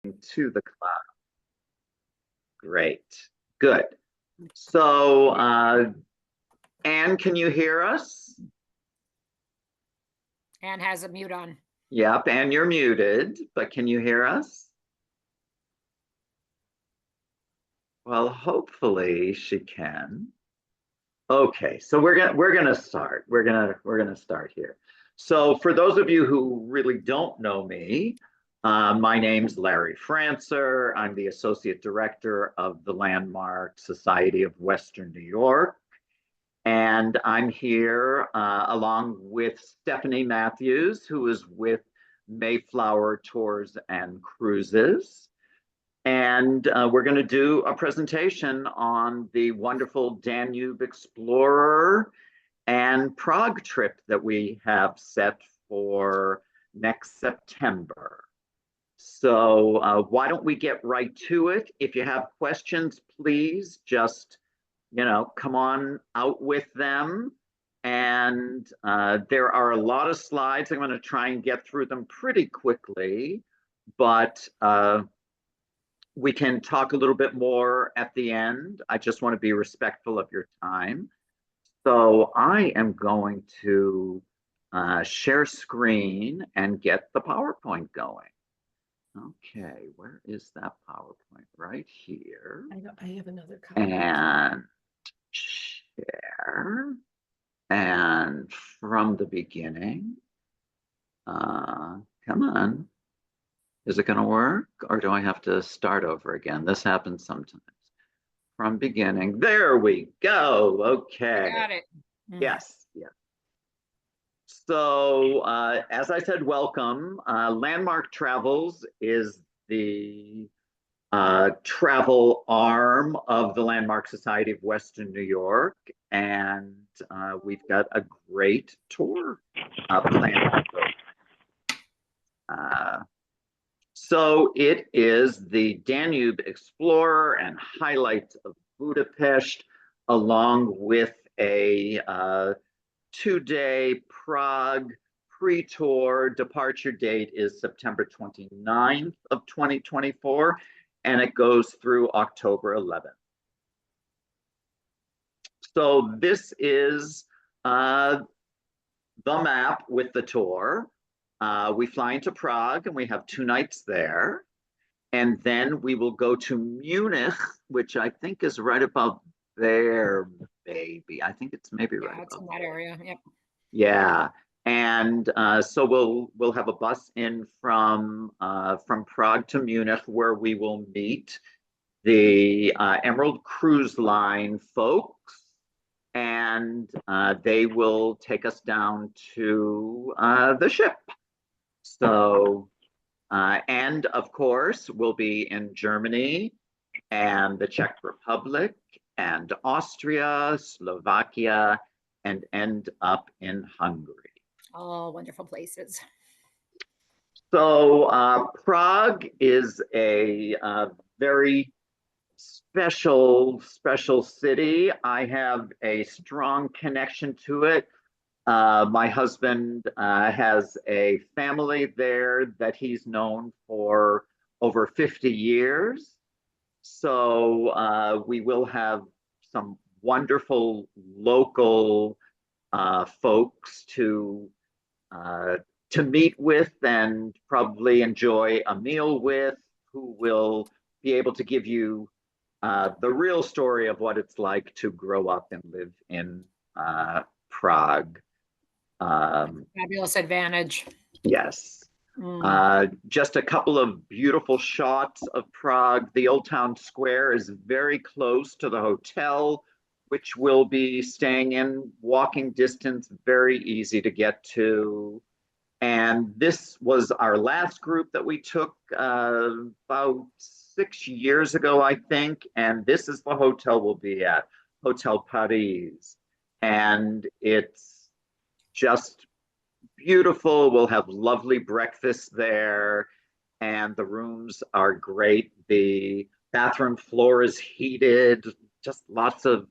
To the cloud. Great. Good. So, Anne, can you hear us? Anne has a mute on. Yep, Anne, you're muted, but can you hear us? Well, hopefully she can. Okay, so we're gonna start. We're gonna start here. So for those of you who really don't know me, my name's Larry Francer. I'm the Associate Director of the Landmark Society of Western New York. And I'm here along with Stephanie Matthews, who is with Mayflower Tours and Cruises. And we're going to do a presentation on the wonderful Danube Explorer and Prague trip that we have set for next September. So why don't we get right to it? If you have questions, please just, come on out with them. And there are a lot of slides. I'm going to try and get through them pretty quickly, but we can talk a little bit more at the end. I just want to be respectful of your time. So I am going to share screen and get the PowerPoint going. Okay, where is that PowerPoint? Right here. I have another copy. And share. And from the beginning, come on. Is it going to work, or do I have to start over again? This happens sometimes. From beginning, there we go. Okay. Got it. Yes, yes. So as I said, welcome. Landmark Travels is the travel arm of the Landmark Society of Western New York, and we've got a great tour planned. So it is the Danube Explorer and Highlights of Budapest, along with a 2-day Prague pre-tour. Departure date is September 29th of 2024, and it goes through October 11th. So this is the map with the tour. We fly into Prague and we have 2 nights there. And then we will go to Munich, which I think is right about there, maybe. I think it's maybe right It's about in that area. Yep. Yeah. And so we'll have a bus in from Prague to Munich, where we will meet the Emerald Cruise Line folks, and they will take us down to the ship. So, and of course, we'll be in Germany and the Czech Republic and Austria, Slovakia, and end up in Hungary. All wonderful places. So Prague is a very special city. I have a strong connection to it. My husband has a family there that he's known for over 50 years. So we will have some wonderful local folks to meet with and probably enjoy a meal with, who will be able to give you the real story of what it's like to grow up and live in Prague. Fabulous advantage. Yes. Just a couple of beautiful shots of Prague. The Old Town Square is very close to the hotel, which we'll be staying in, walking distance, very easy to get to. And this was our last group that we took about 6 years ago, I think. And this is the hotel we'll be at, Hotel Paris. And it's just beautiful. We'll have lovely breakfast there, and the rooms are great. The bathroom floor is heated, just lots of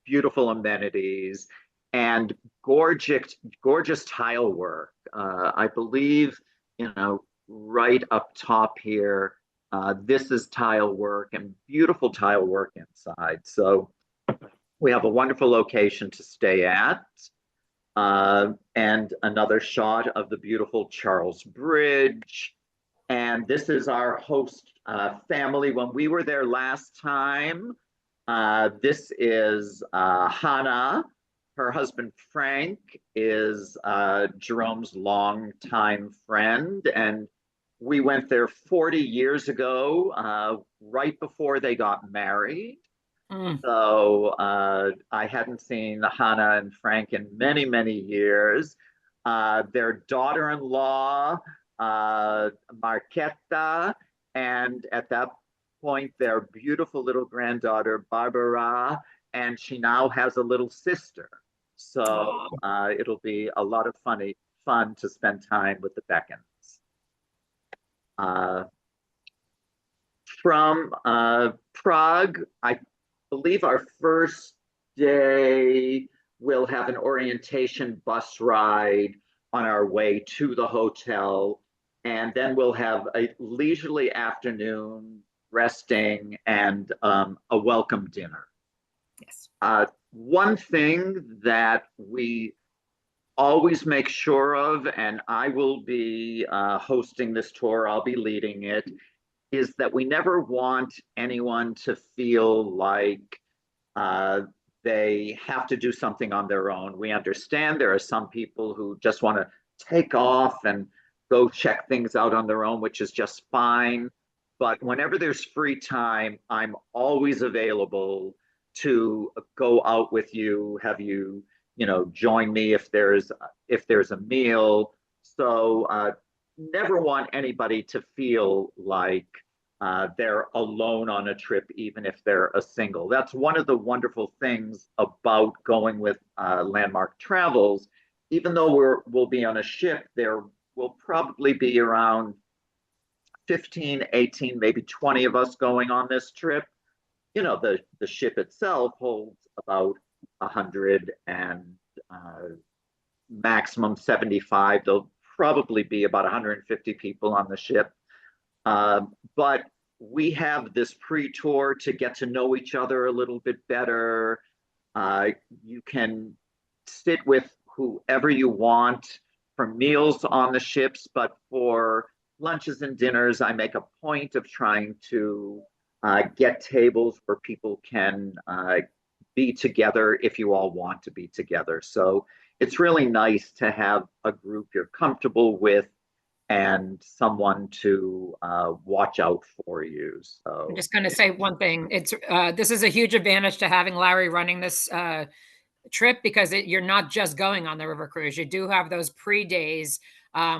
beautiful amenities and gorgeous tile work. I believe, right up top here. This is tile work and beautiful tile work inside. So we have a wonderful location to stay at. And another shot of the beautiful Charles Bridge. And this is our host family when we were there last time. This is Hannah. Her husband Frank is Jerome's longtime friend, and we went there 40 years ago, right before they got married. So I hadn't seen Hannah and Frank in many, many years. Their daughter-in-law, Marquetta, and at that point, their beautiful little granddaughter, Barbara, and she now has a little sister. So it'll be a lot of fun to spend time with the Beckons. From Prague, I believe our first day we'll have an orientation bus ride on our way to the hotel, and then we'll have a leisurely afternoon resting and a welcome dinner. Yes. One thing that we always make sure of, and I will be hosting this tour, I'll be leading it, is that we never want anyone to feel like they have to do something on their own. We understand there are some people who just want to take off and go check things out on their own, which is just fine. But whenever there's free time, I'm always available to go out with you, have you, join me if there's a meal. So never want anybody to feel like they're alone on a trip, even if they're a single. That's one of the wonderful things about going with Landmark Travels. Even though we'll be on a ship, there will probably be around 15, 18, maybe 20 of us going on this trip. The ship itself holds about 100 and maximum 75. There'll probably be about 150 people on the ship. But we have this pre-tour to get to know each other a little bit better. You can sit with whoever you want for meals on the ships, but for lunches and dinners, I make a point of trying to get tables where people can be together if you all want to be together. So it's really nice to have a group you're comfortable with and someone to watch out for you. So I'm just going to say one thing. This is a huge advantage to having Larry running this trip, because you're not just going on the river cruise. You do have those pre-days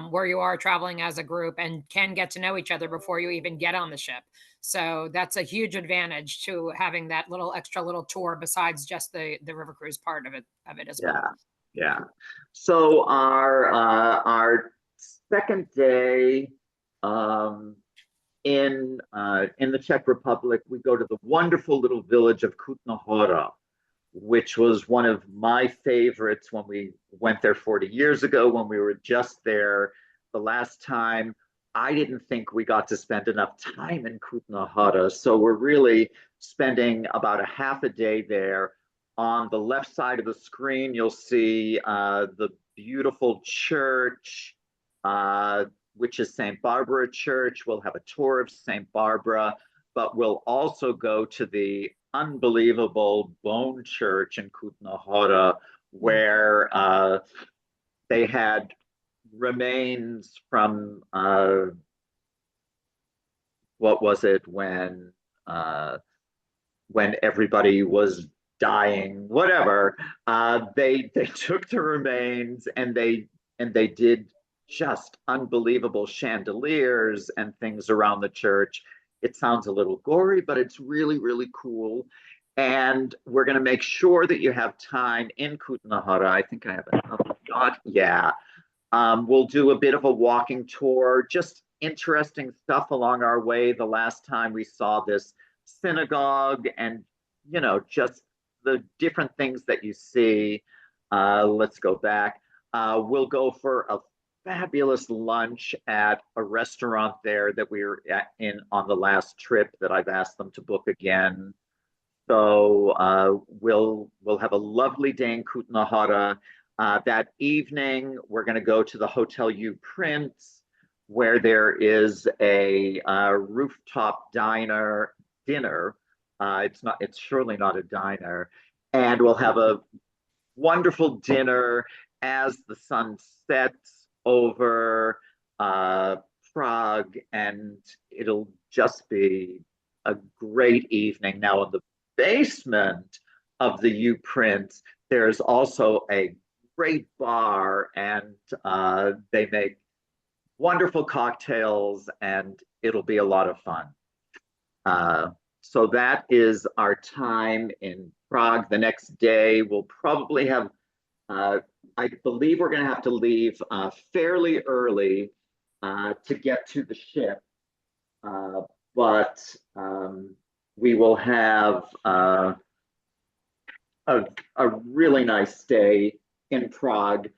where you are traveling as a group and can get to know each other before you even get on the ship. So that's a huge advantage to having that extra little tour besides just the river cruise part of it as well. Yeah. So our second day in the Czech Republic, we go to the wonderful little village of Kutná Hora, which was one of my favorites when we went there 40 years ago, when we were just there the last time. I didn't think we got to spend enough time in Kutná Hora, so we're really spending about a half a day there. On the left side of the screen, you'll see the beautiful church, which is St. Barbara Church. We'll have a tour of St. Barbara, but we'll also go to the unbelievable bone church in Kutná Hora, where they had remains from what was it when everybody was dying, whatever. They took the remains and they did just unbelievable chandeliers and things around the church. It sounds a little gory, but it's really, really cool. And we're going to make sure that you have time in Kutná Hora. I think I have another shot. Yeah. We'll do a bit of a walking tour, just interesting stuff along our way. The last time we saw this synagogue and, just the different things that you see. Let's go back. We'll go for a fabulous lunch at a restaurant there that we were in on the last trip that I've asked them to book again. So we'll have a lovely day in Kutna. That evening, we're going to go to the Hotel U Prince, where there is a rooftop dinner. It's surely not a diner, and we'll have a wonderful dinner as the sun sets over uh, Prague, and it'll just be a great evening. Now, in the basement of the U Print, there's also a great bar, and they make wonderful cocktails, and it'll be a lot of fun. Uh, so that is our time in Prague. The next day, we'll probably have, uh, I believe we're going to have to leave fairly early to get to the ship. But we will have a, a really nice stay in Prague.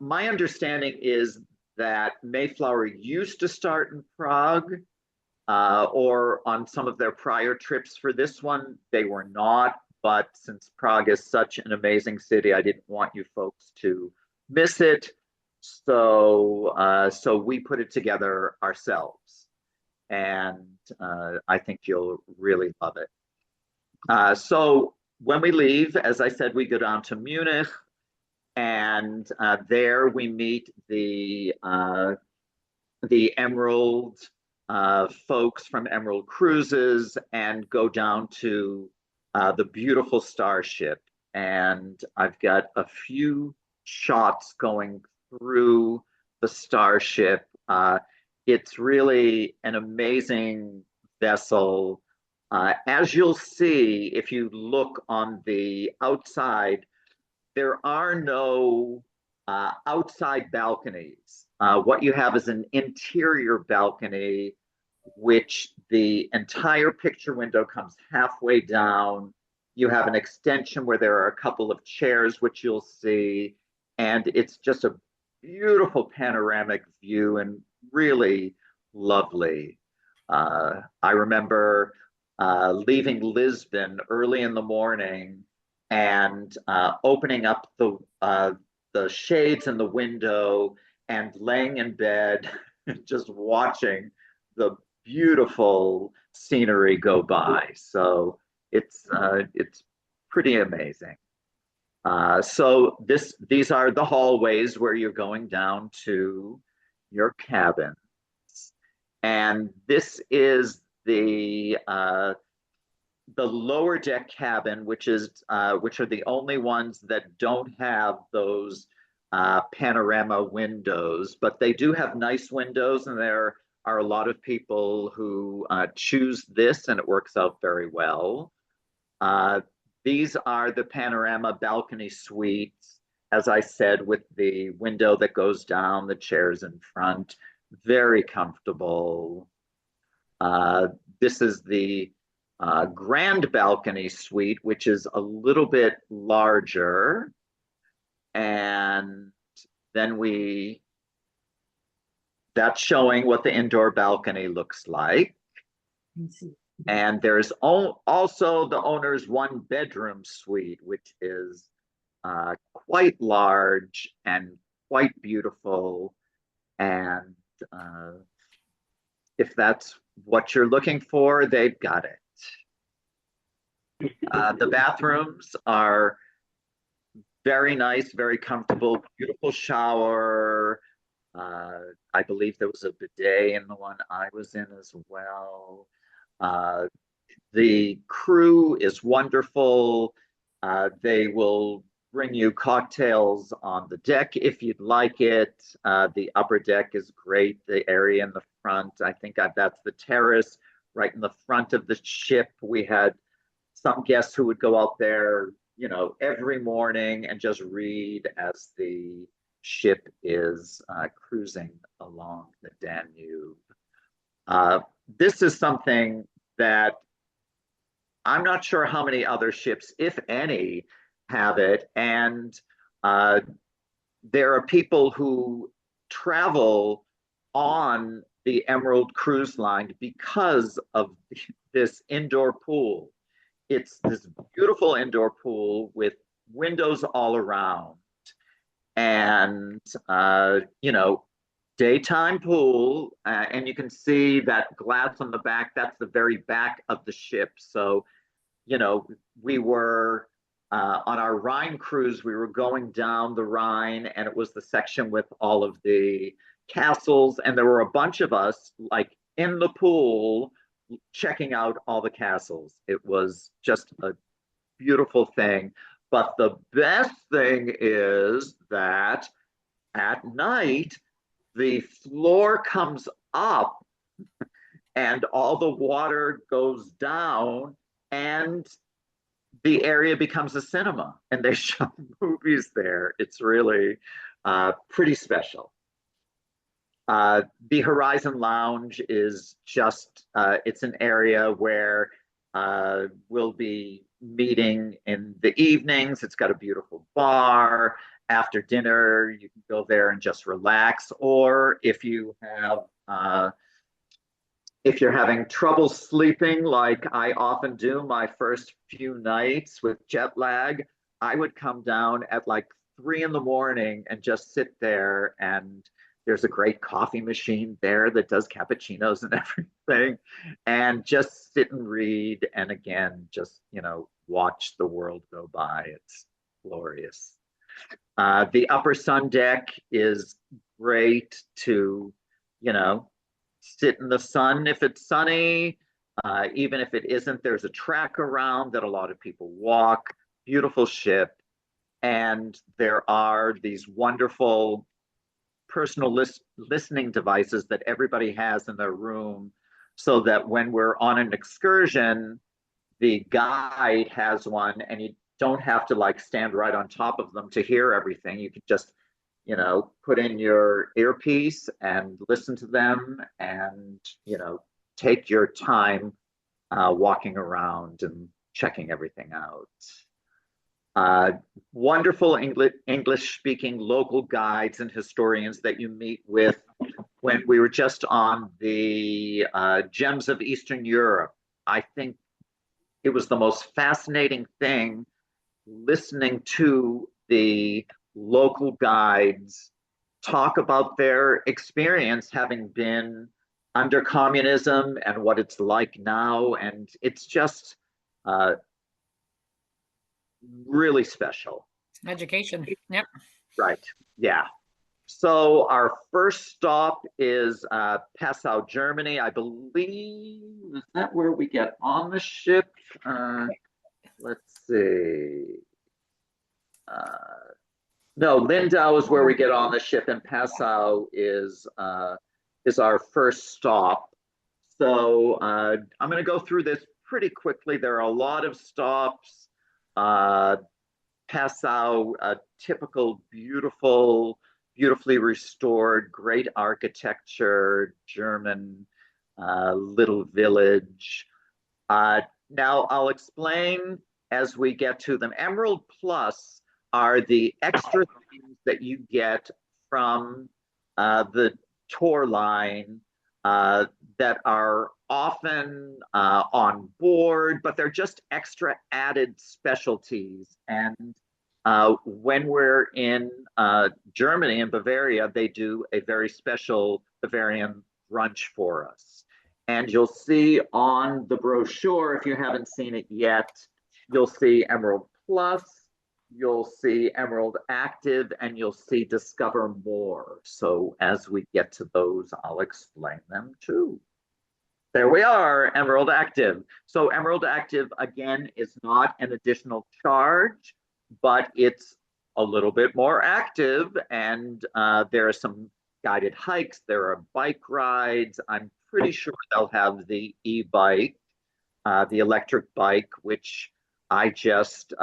My understanding is that Mayflower used to start in Prague, or on some of their prior trips. For this one, they were not. But since Prague is such an amazing city, I didn't want you folks to miss it. So we put it together ourselves, and I think you'll really love it. So when we leave, as I said, we go down to Munich, and there we meet the Emerald folks from Emerald Cruises and go down to the beautiful Starship. And I've got a few shots going through the Starship. It's really an amazing vessel. As you'll see, if you look on the outside, there are no outside balconies. What you have is an interior balcony, which the entire picture window comes halfway down. You have an extension where there are a couple of chairs, which you'll see, and it's just a beautiful panoramic view and really lovely. I remember leaving Lisbon early in the morning and opening up the shades in the window and laying in bed, just watching the beautiful scenery go by. So it's pretty amazing. So these are the hallways where you're going down to your cabin, and this is the lower deck cabin, which are the only ones that don't have those panorama windows, but they do have nice windows, and there are a lot of people who choose this, and it works out very well. These are the panorama balcony suites, as I said, with the window that goes down, the chairs in front, very comfortable. This is the grand balcony suite, which is a little bit larger. And then that's showing what the indoor balcony looks like. And there's also the owner's one bedroom suite, which is quite large and quite beautiful. And if that's what you're looking for, they've got it. The bathrooms are very nice, very comfortable, beautiful shower. I believe there was a bidet in the one I was in as well. The crew is wonderful. They will bring you cocktails on the deck if you'd like it. The upper deck is great. The area in the front, I think that's the terrace right in the front of the ship. We had some guests who would go out there, every morning and just read as the ship is cruising along the Danube. This is something that I'm not sure how many other ships, if any, have it. And there are people who travel on the Emerald Cruise Line because of this indoor pool. It's this beautiful indoor pool with windows all around. And, daytime pool. And you can see that glass on the back. That's the very back of the ship. So, we were on our Rhine cruise, we were going down the Rhine, and it was the section with all of the castles. And there were a bunch of us like in the pool checking out all the castles. It was just a beautiful thing. But the best thing is that at night, the floor comes up and all the water goes down, and the area becomes a cinema, and they show movies there. It's really pretty special. The Horizon Lounge is just, it's an area where we'll be meeting in the evenings. It's got a beautiful bar. After dinner, you can go there and just relax. Or if you have, if you're having trouble sleeping, like I often do my first few nights with jet lag, I would come down at like 3 a.m. and just sit there, and there's a great coffee machine there that does cappuccinos and everything, and just sit and read, and again, just, watch the world go by. It's glorious. The upper sun deck is great to, sit in the sun if it's sunny. Even if it isn't, there's a track around that a lot of people walk. Beautiful ship. And there are these wonderful personal listening devices that everybody has in their room, so that when we're on an excursion, the guide has one, and you don't have to like stand right on top of them to hear everything. You can just, put in your earpiece and listen to them, and, take your time walking around and checking everything out. Wonderful English-speaking local guides and historians that you meet with. When we were just on the Gems of Eastern Europe, I think it was the most fascinating thing listening to the local guides talk about their experience having been under communism and what it's like now. And it's just really special. Education. Yep. Right. Yeah. So our first stop is Passau, Germany. I believe, is that where we get on the ship? Let's see. No, Lindau is where we get on the ship, and Passau is our first stop. So I'm going to go through this pretty quickly. There are a lot of stops. Passau, a typical beautifully restored, great architecture, German little village. Now I'll explain as we get to them. Emerald Plus are the extra things that you get from the tour line that are often on board, but they're just extra added specialties. And when we're in Germany and Bavaria, they do a very special Bavarian brunch for us. And you'll see on the brochure, if you haven't seen it yet, you'll see Emerald Plus, you'll see Emerald Active, and you'll see Discover More. So as we get to those, I'll explain them too. There we are, Emerald Active. So Emerald Active, again, is not an additional charge, but it's a little bit more active. And there are some guided hikes, there are bike rides. I'm pretty sure they'll have the e-bike, the electric bike, which I just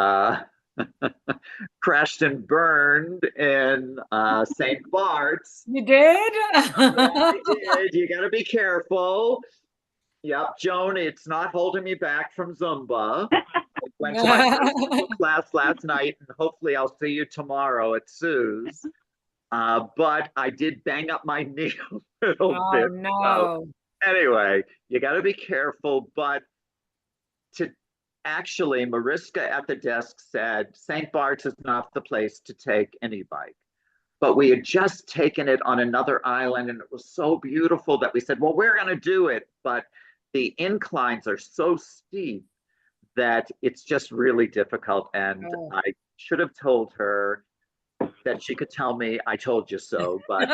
crashed and burned in St. Bart's. You did? I did. You got to be careful. Yep, Joan, it's not holding me back from Zumba. I went to my first Zumba class last night, and hopefully I'll see you tomorrow at Sue's. But I did bang up my knee a little Oh bit. So no. anyway, you got to be careful. But to actually, Mariska at the desk said St. Bart's is not the place to take an e-bike. But we had just taken it on another island and it was so beautiful that we said, well, we're going to do it. But the inclines are so steep that it's just really difficult. And Oh. I should have told her that she could tell me I told you so, but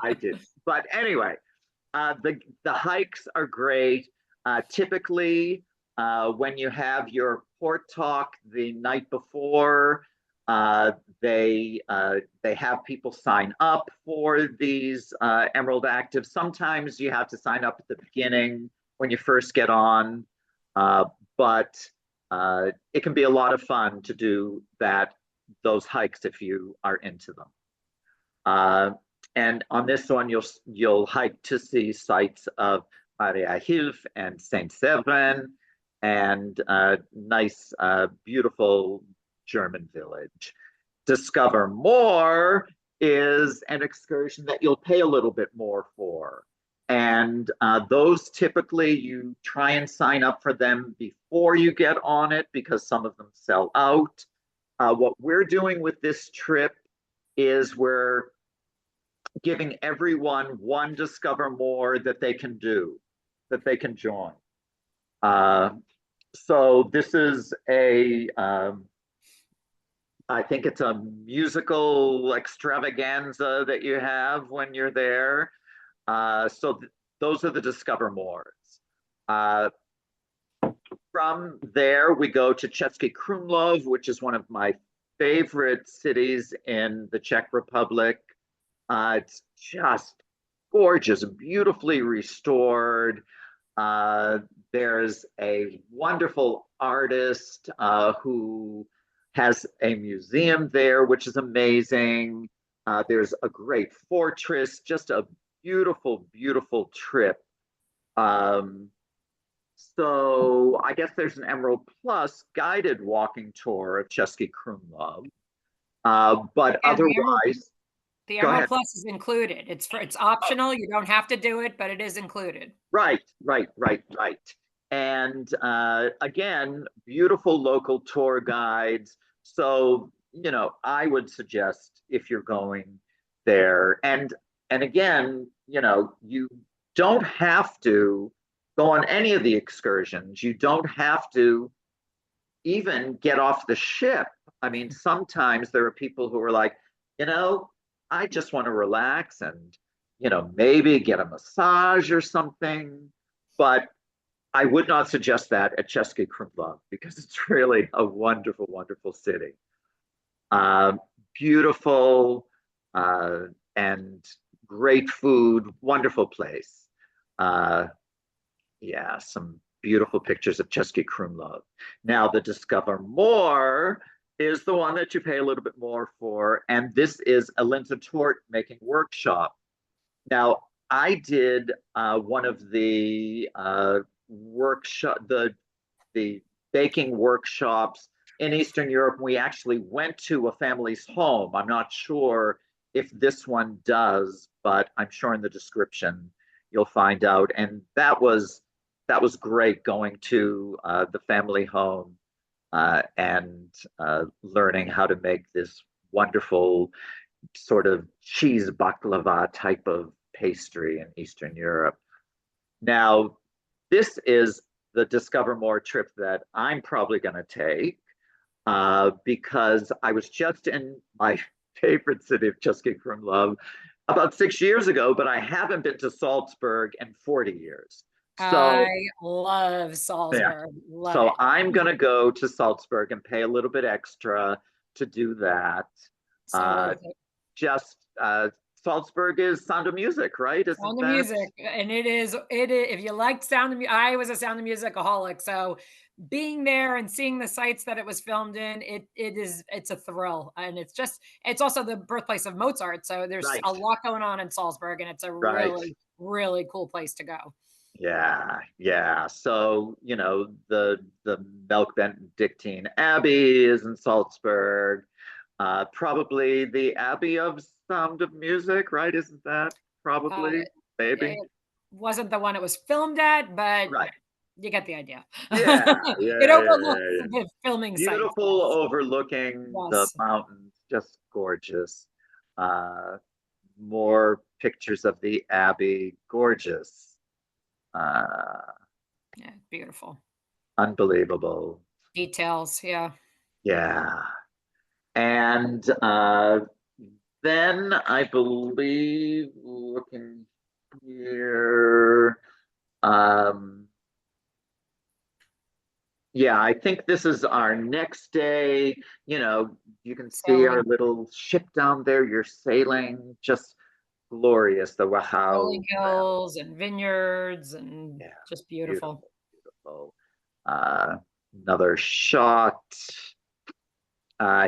I didn't. But anyway, the hikes are great. Typically, when you have your port talk the night before, uh, they have people sign up for these Emerald Actives. Sometimes you have to sign up at the beginning when you first get on, uh, but it can be a lot of fun to do those hikes if you are into them. Uh, and on this one, you'll hike to see sites of Maria Hilf and Saint Severin and nice, beautiful German village. Discover More is an excursion that you'll pay a little bit more for. And those typically you try and sign up for them before you get on it because some of them sell out. What we're doing with this trip is we're giving everyone one Discover More that they can do, that they can join. Uh, so this is I think it's a musical extravaganza that you have when you're there. Those are the Discover Mores. Uh, from there, we go to Český Krumlov, which is one of my favorite cities in the Czech Republic. It's just gorgeous, beautifully restored. There's a wonderful artist who has a museum there, which is amazing. There's a great fortress, just a beautiful, beautiful trip. So I guess there's an Emerald Plus guided walking tour of Český Krumlov. But Yeah, otherwise, the go Emerald ahead. Plus is included. It's optional. You don't have to do it, but it is included. Right, right, right, right. And again, beautiful local tour guides. So, I would suggest if you're going there, and again, you don't have to go on any of the excursions. You don't have to even get off the ship. I mean, sometimes there are people who are like, I just want to relax and, maybe get a massage or something. But I would not suggest that at Český Krumlov because it's really a wonderful, wonderful city. Uh, Beautiful and great food, wonderful place. Uh, yeah, some beautiful pictures of Český Krumlov. Now, the Discover More is the one that you pay a little bit more for, and this is a Linda Tort making workshop. Now, I did one of the the baking workshops in Eastern Europe. We actually went to a family's home. I'm not sure if this one does, but I'm sure in the description you'll find out. And that was great going to the family home and learning how to make this wonderful sort of cheese baklava type of pastry in Eastern Europe. Now, this is the Discover More trip that I'm probably going to take because I was just in my favorite city of Český Krumlov about 6 years ago, but I haven't been to Salzburg in 40 years. So, I love yeah. Salzburg. Love So it. I'm going to go to Salzburg and pay a little bit extra to do that. So worth it. Just Salzburg is Sound of Music, right? Isn't Sound of that? Music, and it is. If you liked Sound of Music, I was a Sound of Musicaholic, so being there and seeing the sites that it was filmed in, it's a thrill, and it's also the birthplace of Mozart, so there's Right, a lot going on in Salzburg, and it's a right. really, really cool place to go. Yeah, yeah. So, the Melk Benedictine Abbey is in Salzburg. Probably the Abbey of Sound of Music, right? Isn't that Uh, probably, maybe? it wasn't the one it was filmed at, but Right. you get the idea. Yeah, yeah, It yeah, overlooks yeah, yeah. the filming site. Beautiful, overlooking the Yes. mountains, just gorgeous. Uh, More pictures of the Abbey, gorgeous. Uh, Yeah, beautiful. Unbelievable. Details, yeah. Yeah. And then I believe, looking here, um, yeah, I think this is our next day. You know, you can see our Sailing, little ship down there. You're sailing, just glorious. The rolling Wahau Valley. hills and vineyards and Yeah, just beautiful. beautiful, beautiful. Uh, Another shot.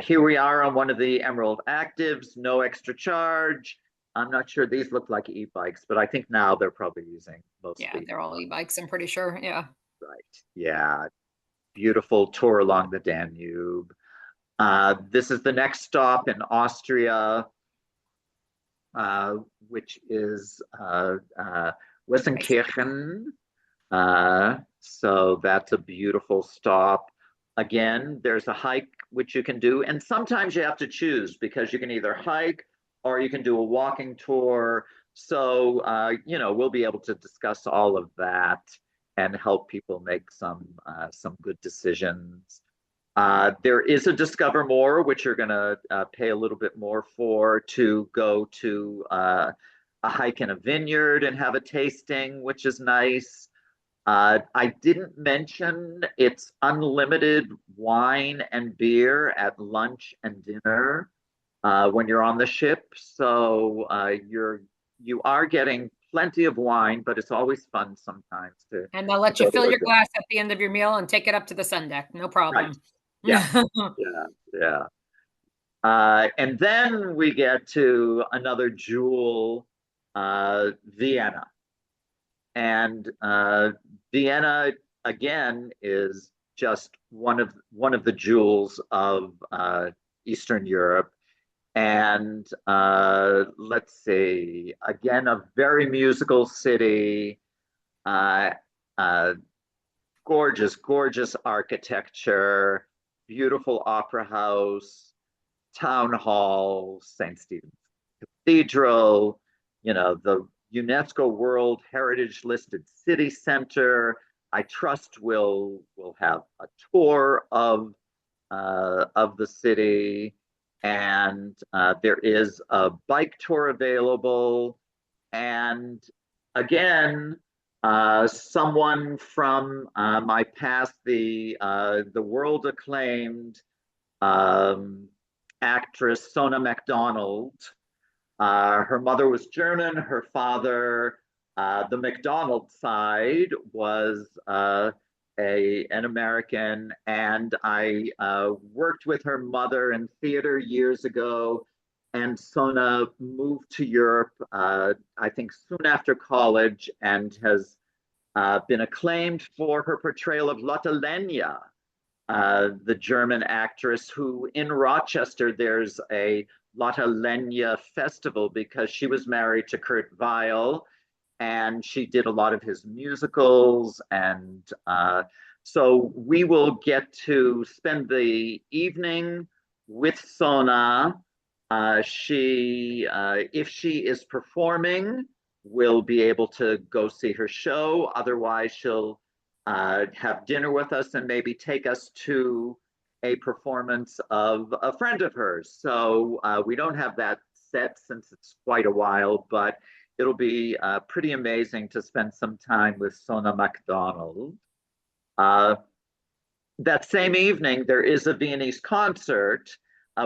Here we are on one of the Emerald Actives, no extra charge. I'm not sure, these look like e-bikes, but I think now they're probably using Yeah, mostly they're all e-bikes, e-bikes, I'm pretty sure. Yeah. right? Yeah, beautiful tour along the Danube. This is the next stop in Austria, uh, which is Nice. Wessenkirchen. So that's a beautiful stop. Again, there's a hike which you can do, and sometimes you have to choose because you can either hike or you can do a walking tour. So, we'll be able to discuss all of that and help people make some good decisions. There is a Discover More, which you're going to pay a little bit more for to go to a hike in a vineyard and have a tasting, which is nice. I didn't mention it's unlimited wine and beer at lunch and dinner when you're on the ship. So you are getting plenty of wine, but it's always fun sometimes And they'll to let you go to fill a your dinner. glass at the end of your meal and take it up to the sun deck. No Right. problem. Yeah. Yeah. Yeah. And then we get to another jewel, Vienna. And Vienna again is just one of the jewels of Eastern Europe. And let's see, again, a very musical city, uh, uh, gorgeous, gorgeous architecture, beautiful opera house, town hall, St. Stephen's Cathedral, the UNESCO World Heritage listed city center. I trust we'll have a tour of the city, and there is a bike tour available. And again, someone from my past, the world acclaimed um, actress Sona MacDonald. Her mother was German. Her father, the McDonald side, was an American. And I worked with her mother in theater years ago. And Sona moved to Europe, I think, soon after college, and has been acclaimed for her portrayal of Lotte Lenya, the German actress who in Rochester, there's a Lotte Lenya festival because she was married to Kurt Weill and she did a lot of his musicals. And so we will get to spend the evening with Sona. If she is performing, we'll be able to go see her show. Otherwise, she'll have dinner with us and maybe take us to a performance of a friend of hers. So we don't have that set since it's quite a while, but it'll be pretty amazing to spend some time with Sona MacDonald. Uh, that same evening, there is a Viennese concert,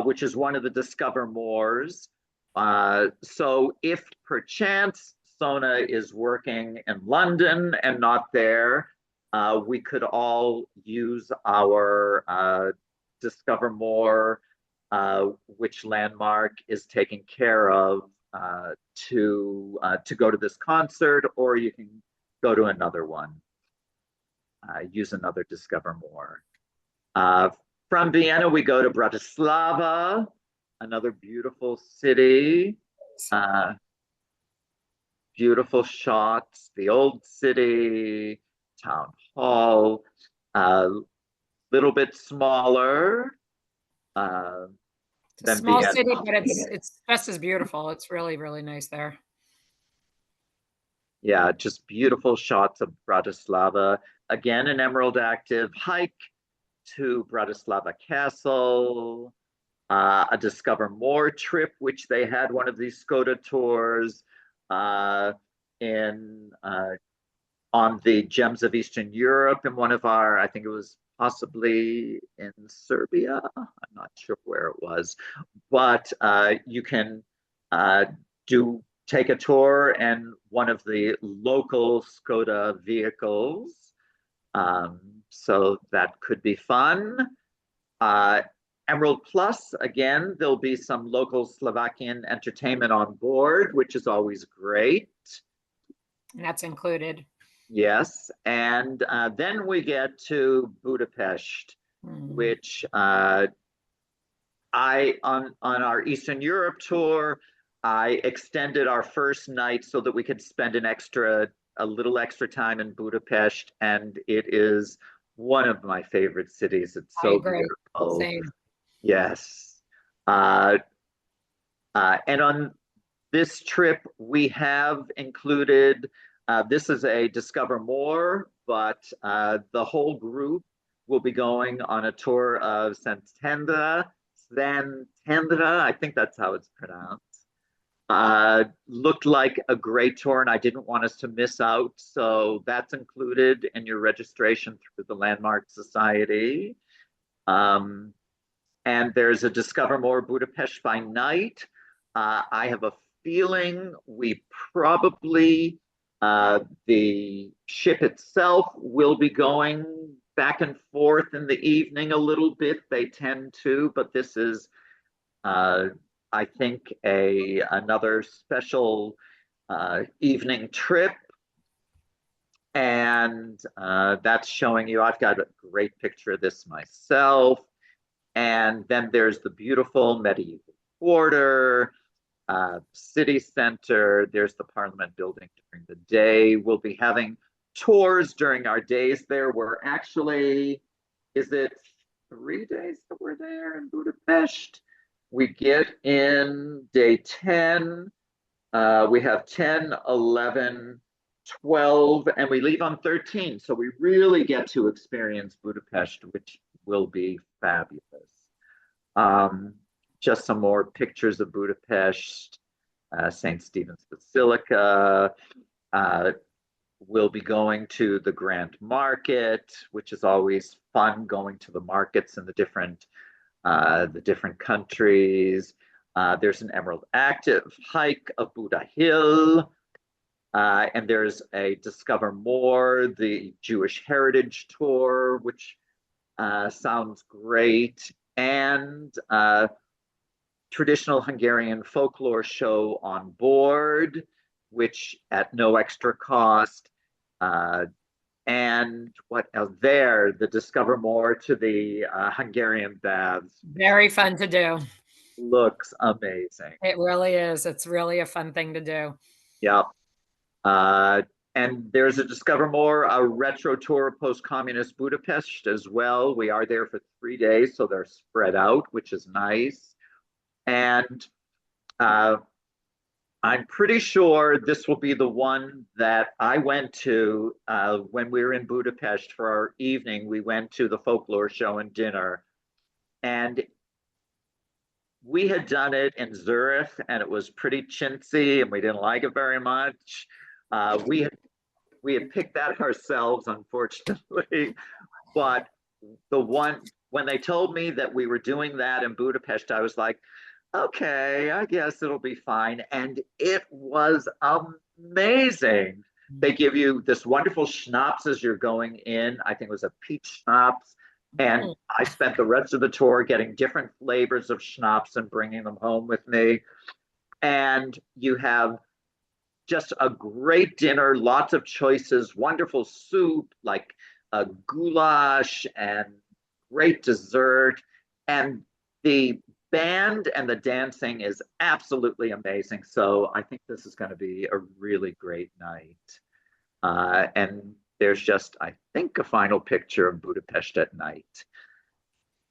which is one of the Discover Mores. So if perchance Sona is working in London and not there, we could all use our Discover More, which landmark is taken care of to go to this concert, or you can go to another one, use another Discover More. Uh, from Vienna, we go to Bratislava, another beautiful city. Uh, Beautiful shots, the old city, town hall, a little bit smaller uh, It's a than small Vienna. city, but it's just as beautiful. It's really, really nice there. Yeah, just beautiful shots of Bratislava. Again, an Emerald Active hike to Bratislava Castle, a Discover More trip, which they had one of these Skoda tours uh, in on the Gems of Eastern Europe in one of our, I think it was possibly in Serbia. I'm not sure where it was, but you can uh, do take a tour and one of the local Skoda vehicles. So that could be fun. Uh, Emerald Plus, again, there'll be some local Slovakian entertainment on board, which is always great. And that's included. Yes, and then we get to Budapest, Mm. which I on our Eastern Europe tour, I extended our first night so that we could spend a little extra time in Budapest, and it is one of my favorite cities. It's I so agree. beautiful. Same. Yes. Uh, and on this trip, we have included, this is a Discover More, but the whole group will be going on a tour of Santandra, I think that's how it's pronounced. Looked like a great tour, and I didn't want us to miss out. So that's included in your registration through the Landmark Society. Um, and there's a Discover More Budapest by Night. I have a feeling we probably, the ship itself will be going back and forth in the evening a little bit. They tend to, but this is, I think, another special evening trip. And that's showing you, I've got a great picture of this myself. And then there's the beautiful medieval quarter, city center. There's the Parliament building during the day. We'll be having tours during our days there. We're actually, is it 3 days that we're there in Budapest? We get in day 10. We have 10, 11, 12, and we leave on 13. So we really get to experience Budapest, which will be fabulous. Um, just some more pictures of Budapest, St. Stephen's Basilica. We'll be going to the Grand Market, which is always fun going to the markets in the different countries. There's an Emerald Active hike of Buddha Hill. And there's a Discover More, the Jewish Heritage Tour, which sounds great. And traditional Hungarian folklore show on board, which at no extra cost. And what else? There, the Discover More to the Hungarian baths. Very fun to do. Looks amazing. It really is. It's really a fun thing to do. Yep. And there's a Discover More, a retro tour post-communist Budapest as well. We are there for 3 days, so they're spread out, which is nice. And I'm pretty sure this will be the one that I went to when we were in Budapest for our evening. We went to the folklore show and dinner. And we had done it in Zurich, and it was pretty chintzy, and we didn't like it very much. We had picked that ourselves, unfortunately. But when they told me that we were doing that in Budapest, I was like, okay, I guess it'll be fine. And it was amazing. They give you this wonderful schnapps as you're going in. I think it was a peach schnapps. And I spent the rest of the tour getting different flavors of schnapps and bringing them home with me. And you have just a great dinner, lots of choices, wonderful soup, like a goulash and great dessert. And the band and the dancing is absolutely amazing. So I think this is going to be a really great night. And there's just, I think, a final picture of Budapest at night.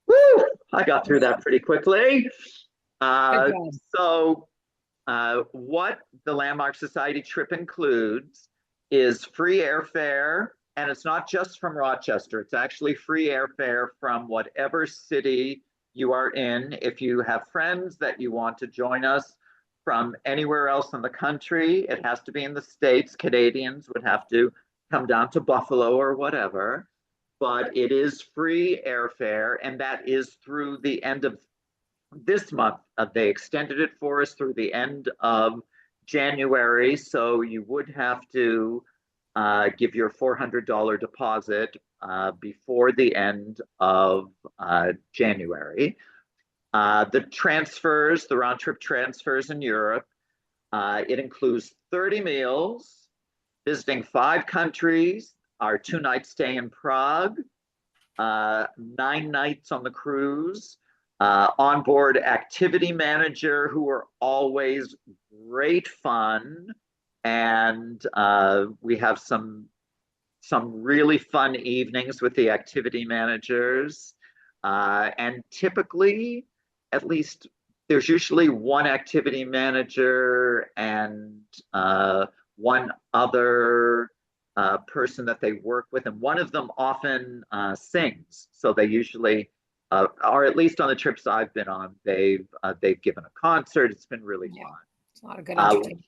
Woo! I got through that pretty quickly. Good So what the Landmark Society trip includes is free airfare, and it's not just from Rochester, it's actually free airfare from whatever city you are in. If you have friends that you want to join us from anywhere else in the country, it has to be in the States. Canadians would have to come down to Buffalo or whatever, but it is free airfare, and that is through the end of this month. They extended it for us through the end of January, so you would have to give your $400 deposit before the end of January. The transfers, the round trip transfers in Europe, it includes 30 meals, visiting 5 countries, our 2-night stay in Prague, 9 nights on the cruise, onboard activity manager who are always great fun. And we have some really fun evenings with the activity managers. And typically, at least there's usually one activity manager and one other person that they work with, and one of them often sings. So they usually, or at least on the trips I've been on, they've given a concert. It's been really fun. It's a lot of good entertainment.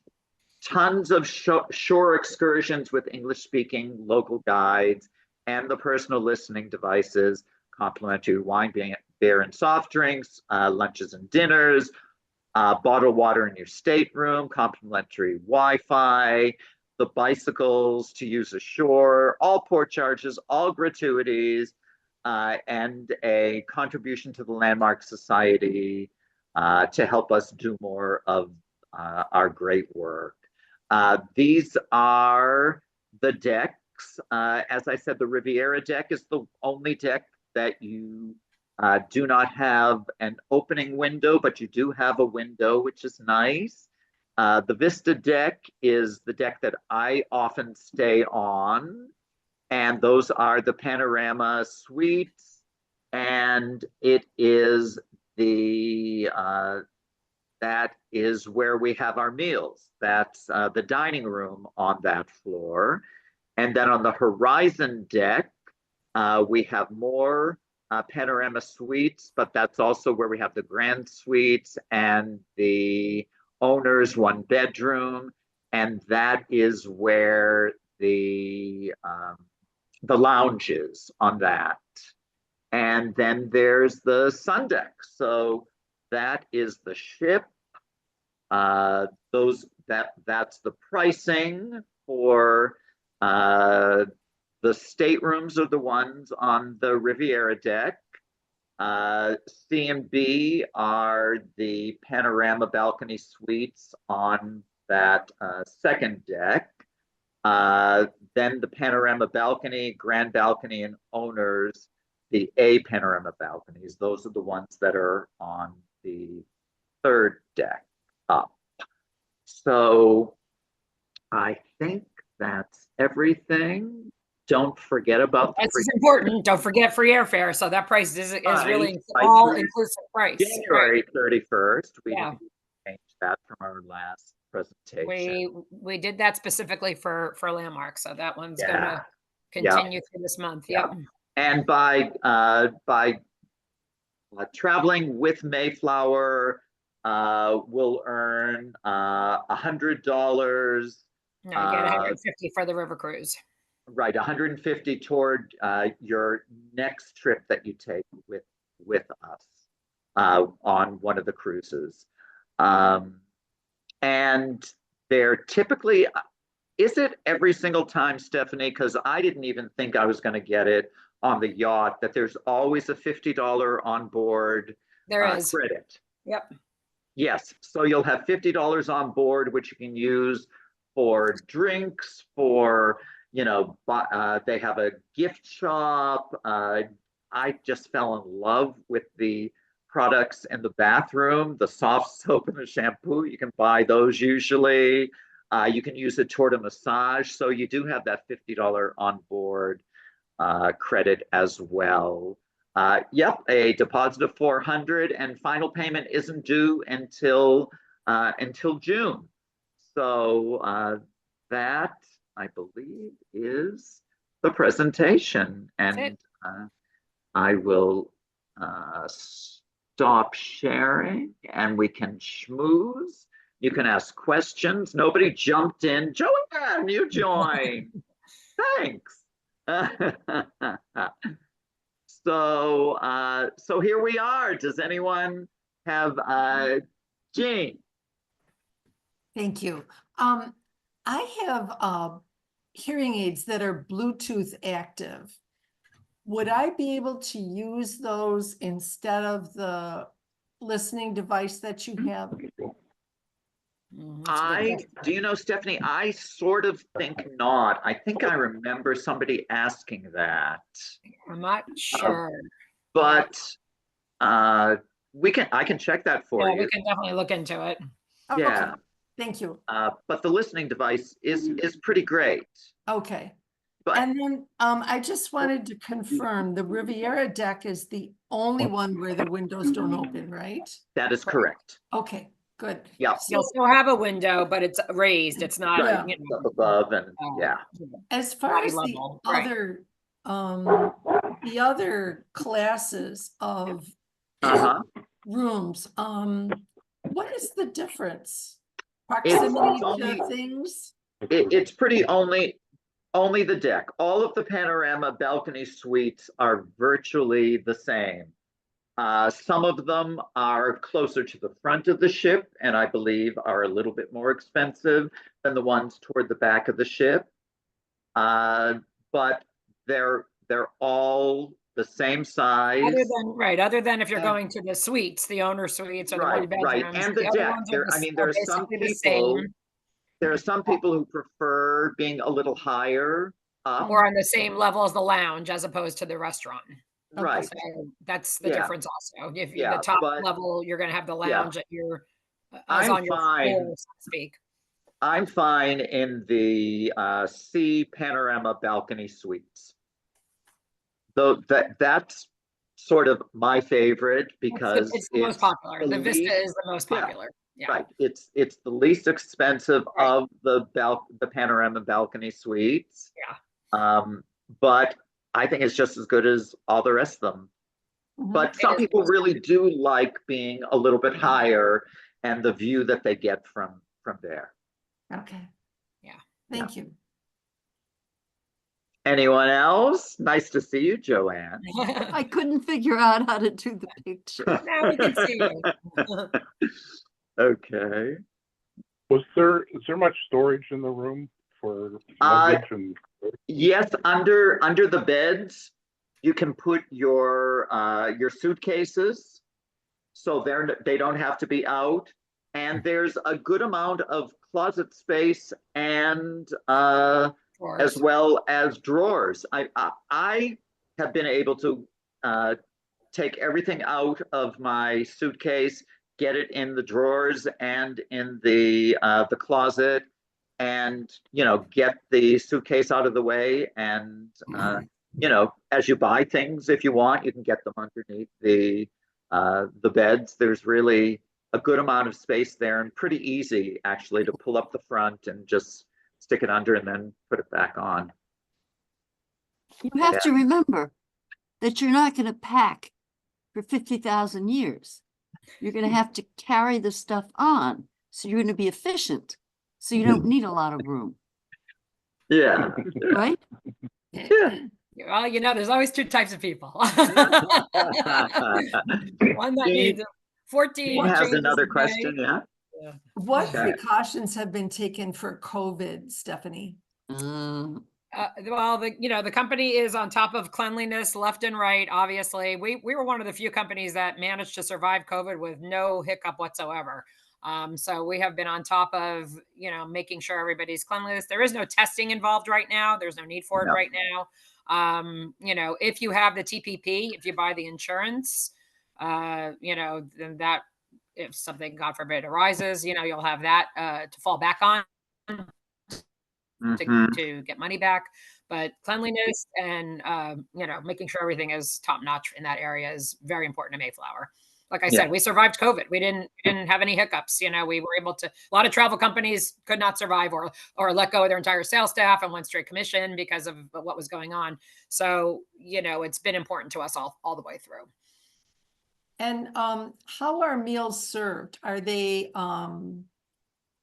Tons of shore excursions with English-speaking local guides and the personal listening devices, complimentary wine, beer, and soft drinks, lunches and dinners, bottled water in your stateroom, complimentary Wi-Fi, the bicycles to use ashore, all port charges, all gratuities, and a contribution to the Landmark Society to help us do more of our great work. These are the decks. As I said, the Riviera deck is the only deck that you do not have an opening window, but you do have a window, which is nice. The Vista deck is the deck that I often stay on, and those are the panorama suites, and it is that is where we have our meals. That's the dining room on that floor. And then on the Horizon deck, we have more panorama suites, but that's also where we have the grand suites and the owner's 1 bedroom. And that is where the lounge is on that. And then there's the sun deck. So that is the ship. That's the pricing for the staterooms are the ones on the Riviera deck. C and B are the panorama balcony suites on that second deck. Then the panorama balcony, grand balcony, and owners, the A panorama balconies. Those are the ones that are on the third deck up. So I think that's everything. Don't forget about the That's important. Don't forget free airfare. So that price is really all inclusive price. January 31st. We changed that from our last presentation. We did that specifically for Landmark. So that one's gonna continue through this month. Yep. And by traveling with Mayflower, we'll earn $100. No, you get 150 for the river cruise. Right, 150 toward your next trip that you take with us on one of the cruises. And they're typically, is it every single time, Stephanie? Because I didn't even think I was going to get it on the yacht, that there's always a $50 on board credit. Yep. Yes, so you'll have $50 on board, which you can use for drinks, for, they have a gift shop. I just fell in love with the products in the bathroom, the soft soap and the shampoo. You can buy those usually. You can use it toward a massage. So you do have that $50 on board credit as well. Yep, a deposit of 400 and final payment isn't due until June. So that, I believe, is the presentation. And I will stop sharing and we can schmooze. You can ask questions. Nobody jumped in. Joanne, you joined. Thanks. So here we are. Does anyone have Jean? Thank you. I have hearing aids that are Bluetooth active. Would I be able to use those instead of the listening device that you have? Do you know, Stephanie, I sort of think not. I think I remember somebody asking that. I'm not sure. But I can check that for you. We can definitely look into it. Yeah. Okay. Thank you. But the listening device is pretty great. Okay. But And then I just wanted to confirm the Riviera deck is the only one where the windows don't open, right? that is correct. Okay, good. Yeah. You'll still have a window, but it's raised. It's not, Right. you know, Up above and yeah. As far Eye as the level, right. other classes of rooms, what is the difference? Proximity to things? It's pretty only the deck. All of the panorama balcony suites are virtually the same. Some of them are closer to the front of the ship, and I believe are a little bit more expensive than the ones toward the back of the ship. But they're all the same size. Other than if you're going to the suites, the owner suites or the one bedrooms. Right, and the deck. There are some people. There are some people who prefer being a little higher up. Or on the same level as the lounge as opposed to the restaurant. Right. So that's the difference also. If you're the top level, you're going to have the lounge at your, on your floor, so to speak. I'm fine in the C panorama balcony suites. Though that's sort of my favorite because it's the most popular. The Vista is the most popular. Yeah. Right. It's the least expensive of the panorama balcony suites. Yeah. But I think it's just as good as all the rest of them. But some people really do like being a little bit higher and the view that they get from there. Okay. Yeah. Thank you. Anyone else? Nice to see you, Joanne. I couldn't figure out how to do the picture. Now we can see you. Okay. Is there much storage in the room for luggage and? Yes, under the beds, you can put your suitcases, so they don't have to be out. And there's a good amount of closet space and as well as drawers. I have been able to take everything out of my suitcase, get it in the drawers and in the closet, and get the suitcase out of the way. And as you buy things, if you want, you can get them underneath the beds. There's really a good amount of space there, and pretty easy actually to pull up the front and just stick it under and then put it back on. You have to remember that you're not going to pack for 50,000 years. You're going to have to carry the stuff on. So you're going to be efficient. So you don't need a lot of room. Yeah. Right? Yeah. Well, there's always two types of people. One that needs 14. Has another question, yeah? What precautions have been taken for COVID, Stephanie? Well, the company is on top of cleanliness left and right. Obviously, we were one of the few companies that managed to survive COVID with no hiccup whatsoever. So we have been on top of, making sure everybody's cleanliness. There is no testing involved right now. There's no need for it right now. If you have the TPP, if you buy the insurance, then that, if something, God forbid, arises, you'll have that to fall back on Mhm. to get money back. But cleanliness and, making sure everything is top notch in that area is very important to Mayflower. Like I Yeah. said, we survived COVID. We didn't have any hiccups. We were able to. A lot of travel companies could not survive or let go of their entire sales staff and went straight commission because of what was going on. So it's been important to us all the way through. And how are meals served? Are they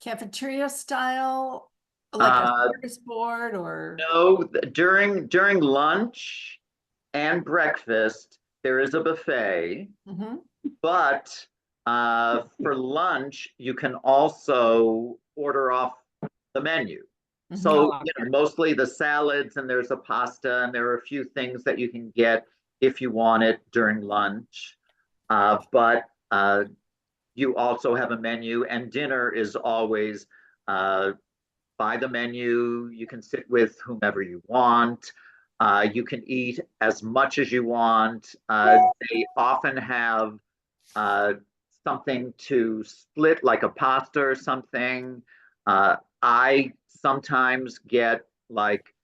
cafeteria style, like a service board, or? No, during lunch and breakfast, there is a buffet, Mhm. but for lunch, you can also order off the menu. So, Oh, mostly the salads, and there's a pasta, and there are a few things that you can get if you want it during lunch. But you also have a menu, and dinner is always by the menu. You can sit with whomever you want. You can eat as much as you want. They often have something to split, like a pasta or something. I sometimes get like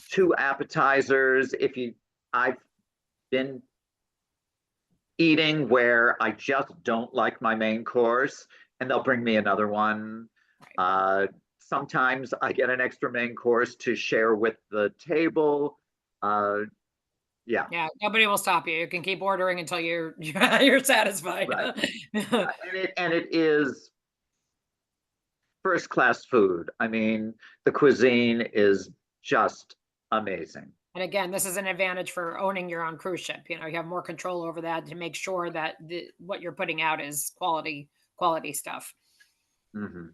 2 appetizers. I've been eating where I just don't like my main course, and they'll bring me another one. Sometimes I get an extra main course to share with the table. Yeah. Yeah, nobody will stop you. You can keep ordering until you're satisfied. Right. And it is first class food. I mean, the cuisine is just amazing. And again, this is an advantage for owning your own cruise ship. You have more control over that to make sure that what you're putting out is quality stuff. Mm-hmm.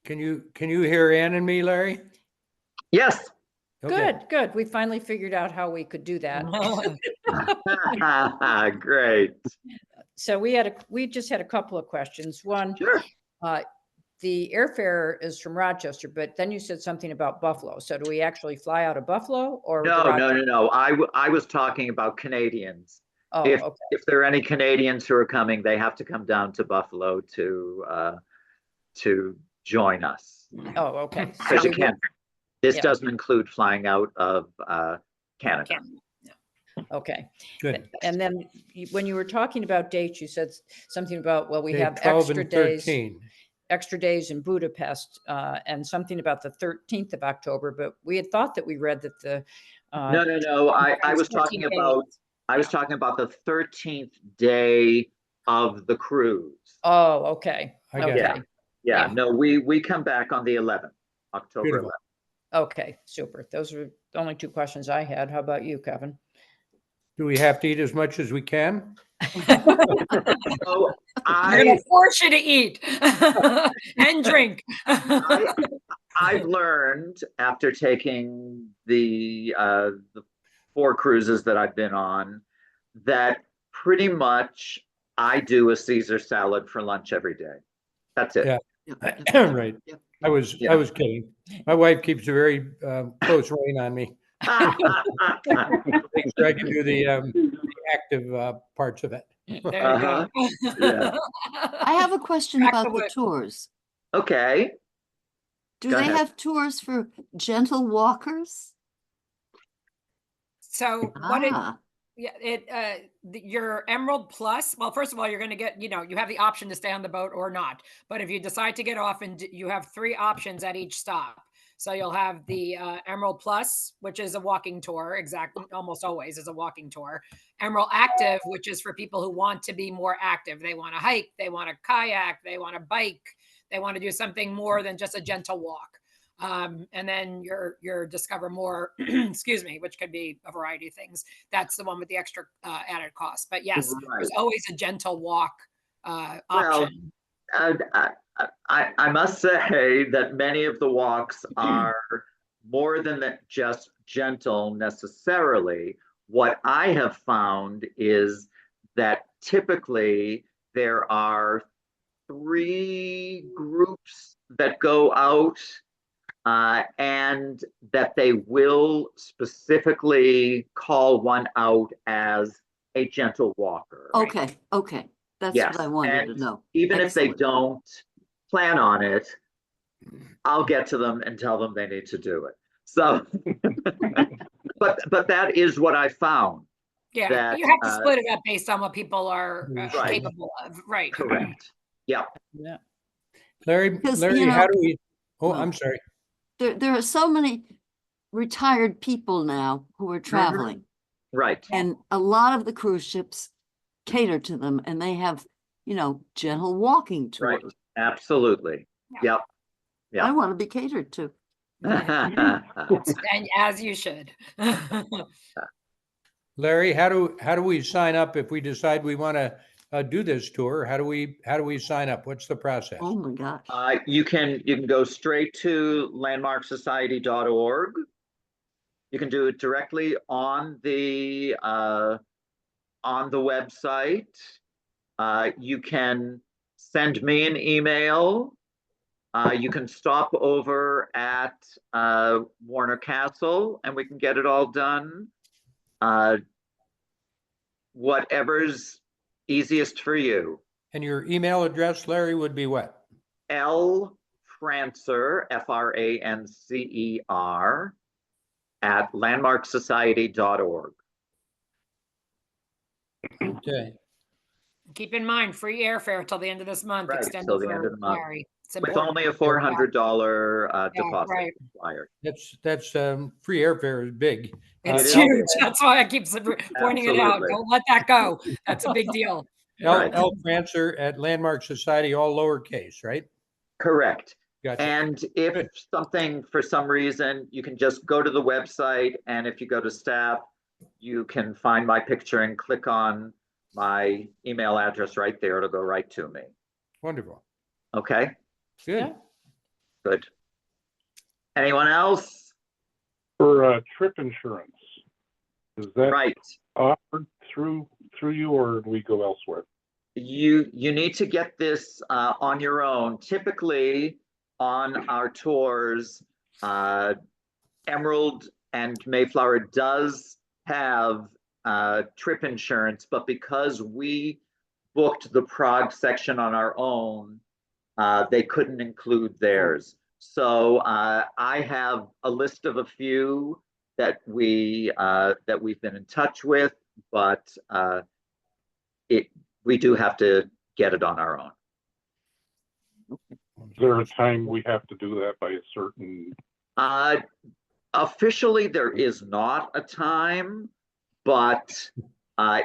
Can you hear Ann and me, Larry? Yes. Okay. Good. We finally figured out how we could do that. Great. So we just had a couple of questions. One, Sure. the airfare is from Rochester, but then you said something about Buffalo. So do we actually fly out of Buffalo, or? No. I was talking about Canadians. Oh, if okay. if there are any Canadians who are coming, they have to come down to Buffalo to join us. Oh, okay. Because So you can't. This yeah. doesn't include flying out of Canada. Okay. Good. And then when you were talking about dates, you said something about, well, we Day have 12 extra and days. 13. Extra days in Budapest, and something about the 13th of October, but we had thought that we read that the No. I was talking about the 13th day of the cruise. Oh, okay. I got Okay. it. Yeah. Yeah. No, we come back on the 11th, October Beautiful. 11th. Okay, super. Those were the only 2 questions I had. How about you, Kevin? Do we have to eat as much as we can? So I'm going to force you to eat and drink. I've learned after taking the 4 cruises that I've been on that pretty much I do a Caesar salad for lunch every day. That's it. Yeah. Right. Yep. I was kidding. My wife keeps a very close rein on me. Make sure I can do the active parts of it. There you go. Yeah. I have a question Back about to the what- tours. Okay. Do Go they ahead. have tours for gentle walkers? So what Ah, your Emerald Plus, well, first of all, you're going to get, you have the option to stay on the boat or not. But if you decide to get off, and you have 3 options at each stop. So you'll have the Emerald Plus, which is a walking tour, exactly, almost always is a walking tour. Emerald Active, which is for people who want to be more active. They want to hike, they want to kayak, they want to bike, they want to do something more than just a gentle walk. And then your Discover More, excuse me, which could be a variety of things. That's the one with the extra added cost. But yes, there's always a gentle walk option. I must say that many of the walks are more than just gentle necessarily. What I have found is that typically there are 3 groups that go out, and that they will specifically call one out as a gentle walker. Okay, okay. That's Yes, what I wanted to and know. even if they Excellent. don't plan on it, I'll get to them and tell them they need to do it. So, but that is what I found. Yeah, That, you have to split it up based on what people are Right. capable of, right? Correct. Yeah. Yeah. Larry, Because, Larry, you how know, do we, oh, well, I'm sorry. There are so many retired people now who are traveling, Right. and a lot of the cruise ships cater to them, and they have, you know, gentle walking Right. tours. Absolutely. Yep. I want to be catered to. And as you should. Larry, how do we sign up if we decide we want to do this tour? How do we sign up? What's the process? Oh my gosh. You can go straight to landmarksociety.org. You can do it directly on the website. You can send me an email. You can stop over at Warner Castle and we can get it all done. Whatever's easiest for you. And your email address, Larry, would be what? L Francer, FRANCER, at landmarksociety.org. Okay. Keep in mind, free airfare till the end of this month, Right, extended till the for end of the month. Larry. It's With important. only a $400 deposit right. required. That's free airfare is big. It's L- huge. That's why I keep pointing it out. Absolutely. Don't let that go. That's a big deal. Right. L Francer at Landmark Society, all lowercase, right? Correct. Gotcha. And if Good. something, for some reason, you can just go to the website, and if you go to staff, you can find my picture and click on my email address right there. It'll go right to me. Wonderful. Okay, Good. Yeah. good. Anyone else? For trip insurance, is that Right. offered through you, or do we go elsewhere? You need to get this on your own. Typically on our tours, Emerald and Mayflower does have trip insurance, but because we booked the Prague section on our own, they couldn't include theirs. So I have a list of a few that we've been in touch with, but we do have to get it on our own. Is there a time we have to do that by a certain? Officially, there is not a time, but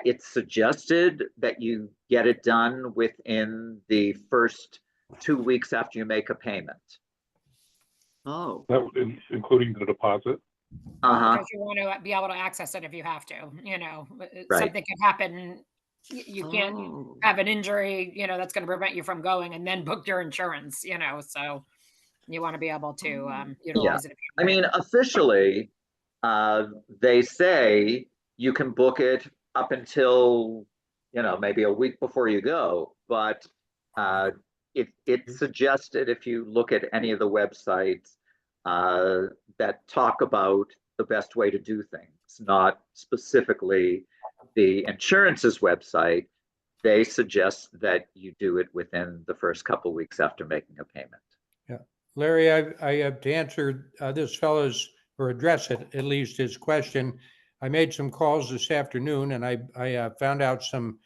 it's suggested that you get it done within the first 2 weeks after you make a payment. Oh, Including the deposit? Because you want to be able to access it if you have to, something can happen. You can't oh. have an injury, that's going to prevent you from going and then book your insurance, so you want to be able to utilize it. I mean, officially, they say you can book it up until, maybe a week before you go, but it's suggested if you look at any of the websites that talk about the best way to do things, not specifically the insurance's website. They suggest that you do it within the first couple of weeks after making a payment. Yeah. Larry, I have to answer this fellow's, or address it, at least his question. I made some calls this afternoon and I found out some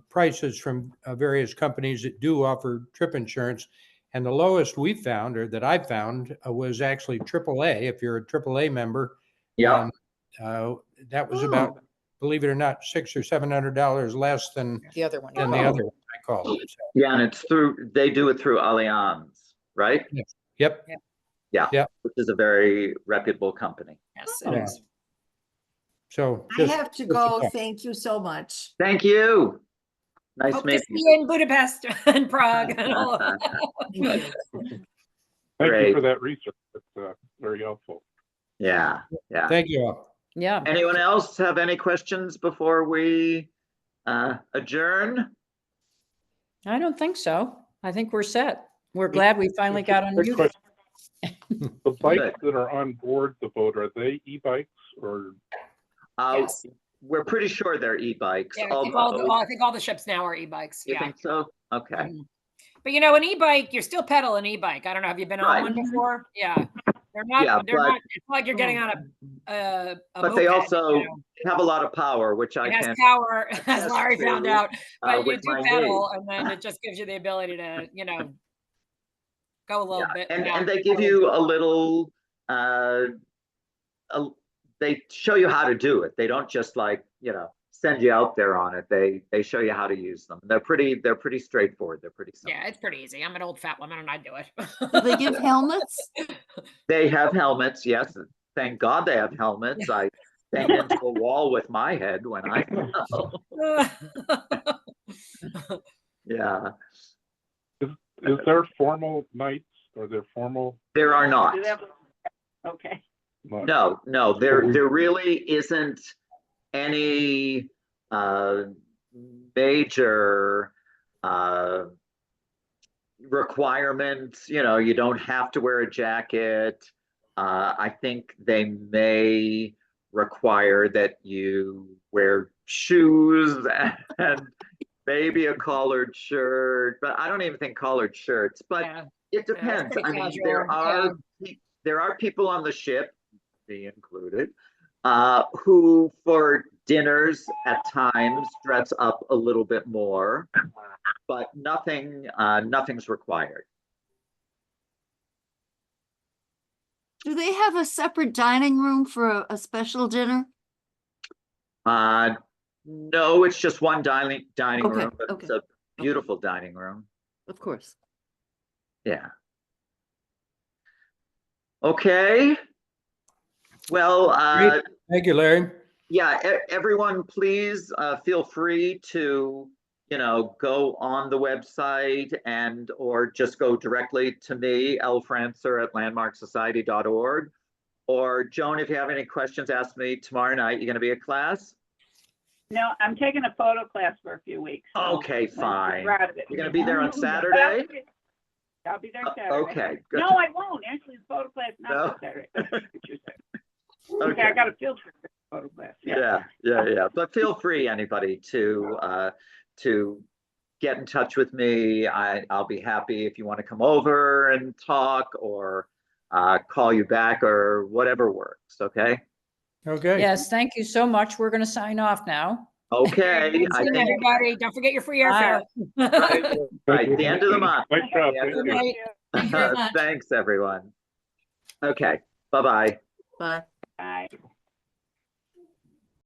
prices from various companies that do offer trip insurance. And the lowest we found, or that I found, was actually AAA. If you're a AAA member, Yeah. that was about, believe it or not, $600 or $700 less than The other one. the other one I called. So, Yeah, and they do it through Allianz, right? yep. Yeah, Yep. which is a very reputable company. Yes, it Yeah. is. So I just, have to just a go. thought. Thank you so much. Thank you. Nice Hope to meeting see you. you in Budapest and Prague and all of that. Thank you. Thank Great. you for that research. It's very helpful. Yeah, yeah. Thank you all. Yeah. Anyone else have any questions before we adjourn? I don't think so. I think we're set. We're glad we finally got Quick unmuted. question. The bikes Good. that are on board the boat, are they e-bikes or? Yes. we're pretty sure they're e-bikes. Yeah, I think all the ships now are e-bikes. You Yeah. think so? Okay. Mhm. But an e-bike, you're still pedaling an e-bike. I don't know. Have you been on Right. one before? Yeah. They're not, Yeah, they're but- not, it's like you're getting on a But they moped, also have a lot of power, which I It has can power, as attest Larry found to, out, but you with do my pedal, knee. and then it just gives you the ability to, go a little Yeah, bit. and without they give pedal. you a little, they show you how to do it. They don't just send you out there on it. They show you how to use them. They're pretty straightforward. They're pretty simple. Yeah, it's pretty easy. I'm an old fat woman and I do it. Do they give helmets? They have helmets, yes. Thank God they have helmets. I banged into a wall with my head when I fell. Yeah, Is there formal nights or there formal? there are not. Okay. No, there really isn't any major requirements. You don't have to wear a jacket. I think they may require that you wear shoes and maybe a collared shirt, but I don't even think collared shirts, but Yeah. it depends. pretty I mean, casual, there are people on the ship, me included, who for dinners at times dress up a little bit more, but nothing's required. Do they have a separate dining room for a special dinner? No, it's just one dining Okay, room, but it's okay, a beautiful dining room. Of course. Yeah. Okay. Well, Great. Thank you, Larry. yeah, everyone, please feel free to, go on the website or just go directly to me, lfrancer@landmarksociety.org. Or Joan, if you have any questions, ask me tomorrow night. You going to be at class? No, I'm taking a photo class for a few weeks. so Okay, I'm fine. proud of it. You're going to be there on Saturday? I'll be there Saturday. Okay, good. No, I won't. Actually, the photo class not No? till Saturday. That's what you said. Okay, Okay. I got a field trip for the photo class. Yeah. But feel free, anybody, to get in touch with me. I'll be happy if you want to come over and talk or call you back or whatever works. Okay. Okay. Yes, thank you so much. We're going to sign off now. Okay. Thanks, I think everybody. Don't forget your free airfare. right. The end of the month. Nice job. Yeah, Thank Good you. night. Thank you very much. Thanks, everyone. Okay. Bye-bye. Bye. Bye.